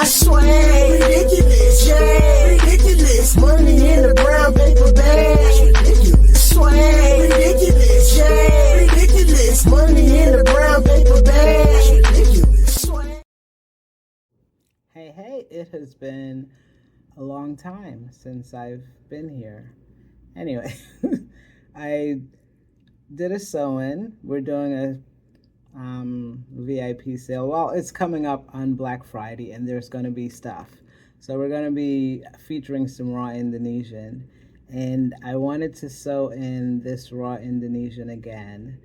swag, ridiculous, yeah, ridiculous. Money in the brown paper bag, ridiculous. Swag, ridiculous, yeah, ridiculous. Money in the brown paper bag, ridiculous. Swag. Hey, it has been a long time since I've been here. Anyway, I did a sew-in. We're doing a VIP sale. Well, it's coming up on Black Friday and there's going to be stuff. So we're going to be featuring some Raw Indonesian. And I wanted to sew in this Raw Indonesian again.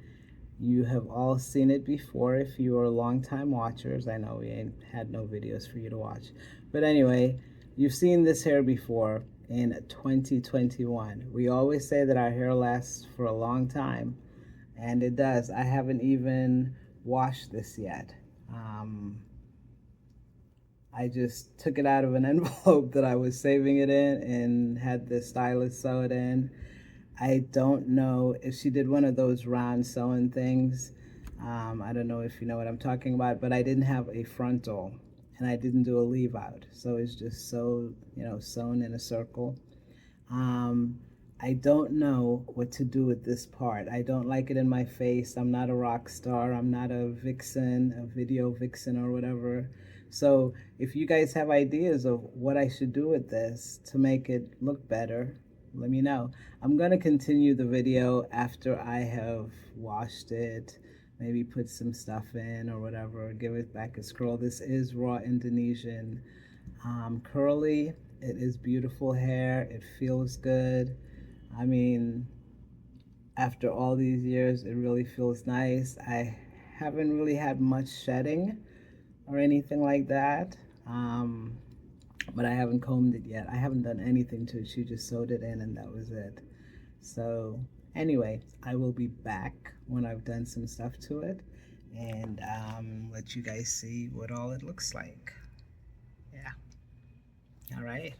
You have all seen it before if you are long-time watchers. I know we ain't had no videos for you to watch. But anyway, you've seen this hair before in 2021. We always say that our hair lasts for a long time. And it does. I haven't even washed this yet. I just took it out of an envelope that I was saving it in and had the stylist sew it in. I don't know if she did one of those round sewing things. I don't know if you know what I'm talking about, but I didn't have a frontal and I didn't do a leave out. So it's just sewn in a circle. I don't know what to do with this part. I don't like it in my face. I'm not a rock star. I'm not a vixen, a video vixen or whatever. So if you guys have ideas of what I should do with this to make it look better, let me know. I'm going to continue the video after I have washed it, maybe put some stuff in or whatever, give it back a scroll. This is Raw Indonesian Curly. It is beautiful hair. It feels good. I mean, after all these years, it really feels nice. I haven't really had much shedding or anything like that, but I haven't combed it yet. I haven't done anything to it. She just sewed it in and that was it. So anyway, I will be back when I've done some stuff to it and let you guys see what all it looks like. Yeah. All right.